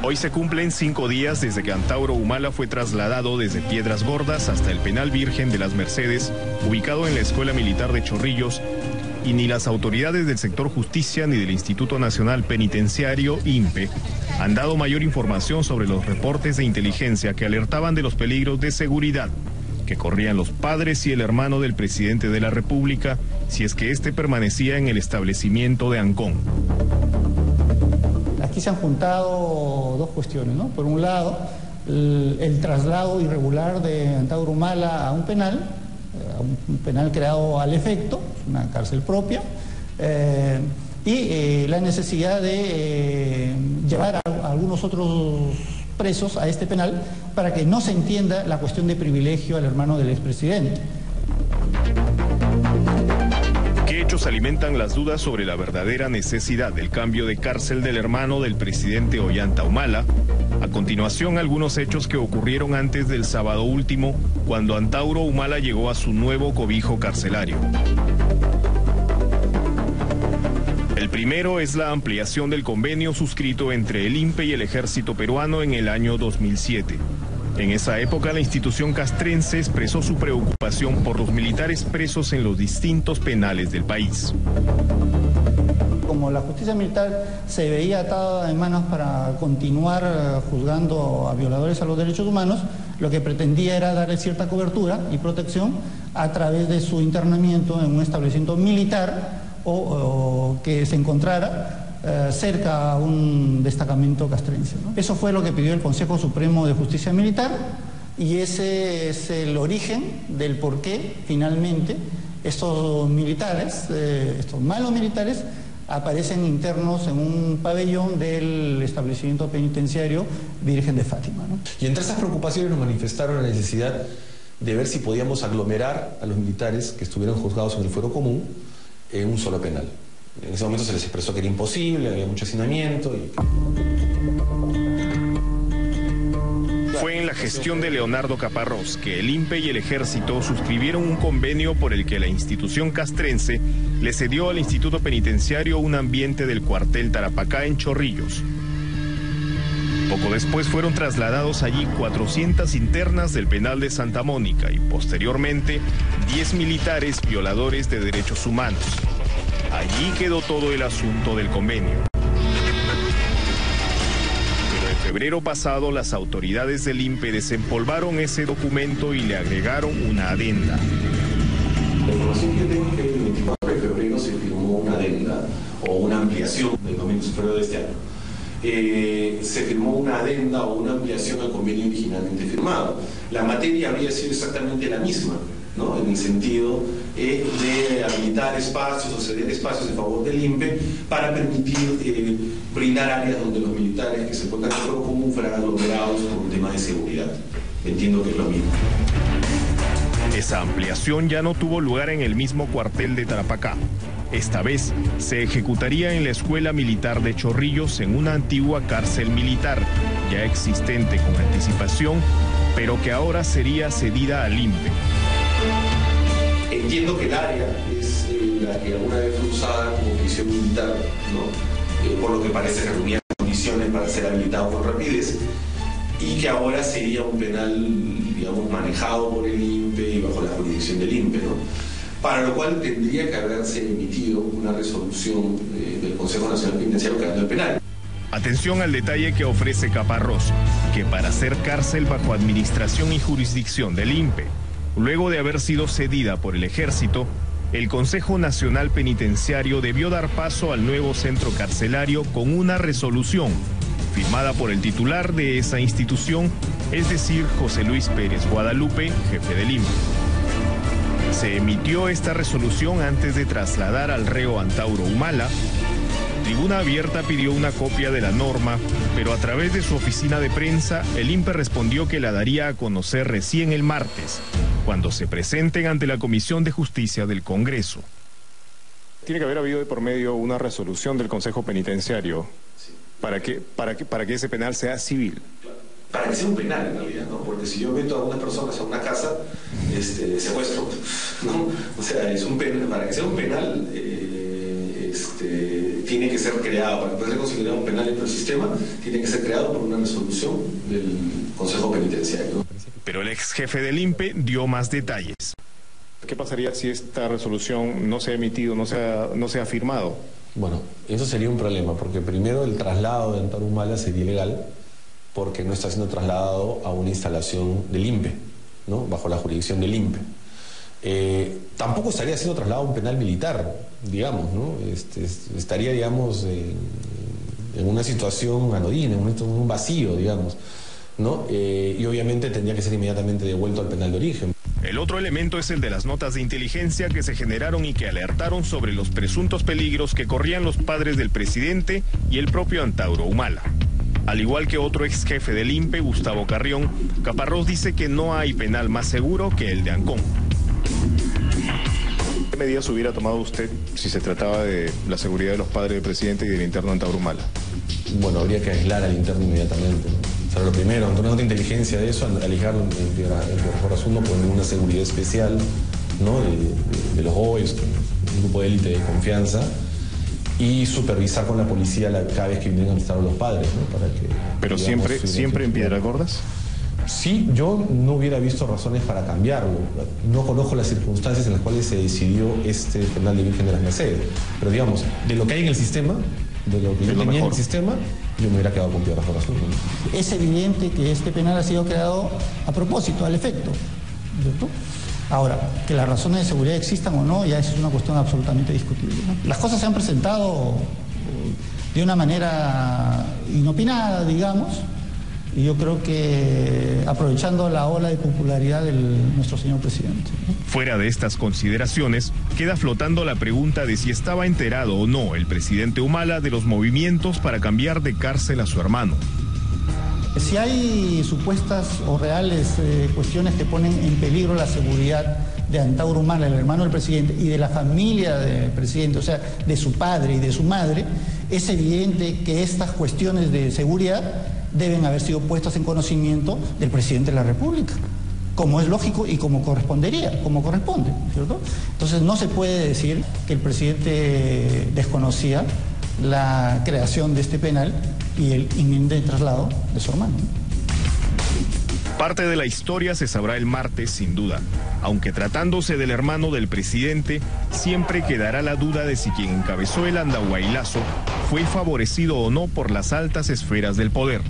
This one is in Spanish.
Hoy se cumplen 5 días desde que Antauro Humala fue trasladado desde Piedras Gordas hasta el Penal Virgen de las Mercedes, ubicado en la Escuela Militar de Chorrillos, y ni las autoridades del sector justicia ni del Instituto Nacional Penitenciario, INPE, han dado mayor información sobre los reportes de inteligencia que alertaban de los peligros de seguridad que corrían los padres y el hermano del presidente de la República si es que éste permanecía en el establecimiento de Ancón. Aquí se han juntado dos cuestiones, ¿no? Por un lado, el traslado irregular de Antauro Humala a un penal creado al efecto, una cárcel propia, y la necesidad de llevar a algunos otros presos a este penal para que no se entienda la cuestión de privilegio al hermano del expresidente. ¿Qué hechos alimentan las dudas sobre la verdadera necesidad del cambio de cárcel del hermano del presidente Ollanta Humala? A continuación, algunos hechos que ocurrieron antes del sábado último, cuando Antauro Humala llegó a su nuevo cobijo carcelario. El primero es la ampliación del convenio suscrito entre el INPE y el Ejército peruano en el año 2007. En esa época, la institución castrense expresó su preocupación por los militares presos en los distintos penales del país. Como la justicia militar se veía atada de manos para continuar juzgando a violadores a los derechos humanos, lo que pretendía era darle cierta cobertura y protección a través de su internamiento en un establecimiento militar o que se encontrara cerca a un destacamento castrense, ¿no? Eso fue lo que pidió el Consejo Supremo de Justicia Militar y ese es el origen del por qué finalmente estos militares, estos malos militares, aparecen internos en un pabellón del establecimiento penitenciario Virgen de Fátima, ¿no? Y entre esas preocupaciones nos manifestaron la necesidad de ver si podíamos aglomerar a los militares que estuvieron juzgados en el fuero común en un solo penal. En ese momento se les expresó que era imposible, había mucho hacinamiento. Fue en la gestión de Leonardo Caparrós que el INPE y el Ejército suscribieron un convenio por el que la institución castrense le cedió al Instituto Penitenciario un ambiente del cuartel Tarapacá en Chorrillos. Poco después fueron trasladados allí 400 internas del penal de Santa Mónica y posteriormente 10 militares violadores de derechos humanos. Allí quedó todo el asunto del convenio. Pero en febrero pasado las autoridades del INPE desempolvaron ese documento y le agregaron una adenda. La información que tengo es que el 24 de febrero se firmó una adenda o una ampliación del convenio febrero de este año. Se firmó una adenda o una ampliación al convenio originalmente firmado. La materia habría sido exactamente la misma, ¿no? En el sentido de habilitar espacios o ceder espacios en favor del INPE para permitir brindar áreas donde los militares que se encuentran en el fuero común fueran aglomerados por un tema de seguridad. Entiendo que es lo mismo. Esa ampliación ya no tuvo lugar en el mismo cuartel de Tarapacá. Esta vez se ejecutaría en la Escuela Militar de Chorrillos en una antigua cárcel militar, ya existente con anticipación, pero que ahora sería cedida al INPE. Entiendo que el área es la que alguna vez fue usada como prisión militar, ¿no? Por lo que parece reunía condiciones para ser habilitado con rapidez, y que ahora sería un penal, digamos, manejado por el INPE y bajo la jurisdicción del INPE, ¿no? Para lo cual tendría que haberse emitido una resolución del Consejo Nacional Penitenciario creando el penal. Atención al detalle que ofrece Caparrós, que para ser cárcel bajo administración y jurisdicción del INPE, luego de haber sido cedida por el Ejército, el Consejo Nacional Penitenciario debió dar paso al nuevo centro carcelario con una resolución firmada por el titular de esa institución, es decir, José Luis Pérez Guadalupe, jefe del INPE. Se emitió esta resolución antes de trasladar al reo Antauro Humala. Tribuna Abierta pidió una copia de la norma, pero a través de su oficina de prensa, el INPE respondió que la daría a conocer recién el martes, cuando se presenten ante la Comisión de Justicia del Congreso. Tiene que haber habido de por medio una resolución del Consejo Penitenciario para que ese penal sea civil. Para que sea un penal en realidad, ¿no? Porque si yo meto a algunas personas a una casa, secuestro, ¿no? O sea, es un penal, para que sea un penal, tiene que ser creado, para poder ser considerado un penal dentro del sistema, tiene que ser creado por una resolución del Consejo Penitenciario. Pero el ex jefe del INPE dio más detalles. ¿Qué pasaría si esta resolución no se ha emitido, no se ha firmado? Bueno, eso sería un problema, porque primero el traslado de Antauro Humala sería ilegal, porque no está siendo trasladado a una instalación del INPE, ¿no? Bajo la jurisdicción del INPE. Tampoco estaría siendo trasladado a un penal militar, digamos, ¿no? Estaría, digamos, en una situación anodina, en un vacío, digamos, ¿no? Y obviamente tendría que ser inmediatamente devuelto al penal de origen. El otro elemento es el de las notas de inteligencia que se generaron y que alertaron sobre los presuntos peligros que corrían los padres del presidente y el propio Antauro Humala. Al igual que otro ex jefe del INPE, Gustavo Carrión, Caparrós dice que no hay penal más seguro que el de Ancón. ¿Qué medidas hubiera tomado usted si se trataba de la seguridad de los padres del presidente y del interno Antauro Humala? Bueno, habría que aislar al interno inmediatamente, ¿no? O sea, lo primero, ante una nota de inteligencia de eso, alejarlo por asunto, poner una seguridad especial, ¿no? de los GOES, un grupo de élite de confianza, y supervisar con la policía cada vez que vienen a visitar a los padres, ¿no? Para que, ¿Pero digamos, siempre en Piedras Gordas? Sí, yo no hubiera visto razones para cambiarlo. No conozco las circunstancias en las cuales se decidió este penal de Virgen de las Mercedes. Pero digamos, de lo que hay en el sistema, de lo que yo tenía en el sistema, yo me hubiera quedado con Piedras Gordas. Es evidente que este penal ha sido creado a propósito, al efecto, ¿cierto? Ahora, que las razones de seguridad existan o no, ya eso es una cuestión absolutamente discutible, ¿no? Las cosas se han presentado de una manera inopinada, digamos, y yo creo que aprovechando la ola de popularidad de nuestro señor presidente, ¿no? Fuera de estas consideraciones, queda flotando la pregunta de si estaba enterado o no el presidente Humala de los movimientos para cambiar de cárcel a su hermano. Si hay supuestas o reales cuestiones que ponen en peligro la seguridad de Antauro Humala, el hermano del presidente, y de la familia del presidente, o sea, de su padre y de su madre, es evidente que estas cuestiones de seguridad deben haber sido puestas en conocimiento del presidente de la República, como es lógico y como correspondería, como corresponde, ¿cierto? Entonces no se puede decir que el presidente desconocía la creación de este penal y el inminente traslado de su hermano. Parte de la historia se sabrá el martes, sin duda. Aunque tratándose del hermano del presidente, siempre quedará la duda de si quien encabezó el andahuaylazo fue favorecido o no por las altas esferas del poder.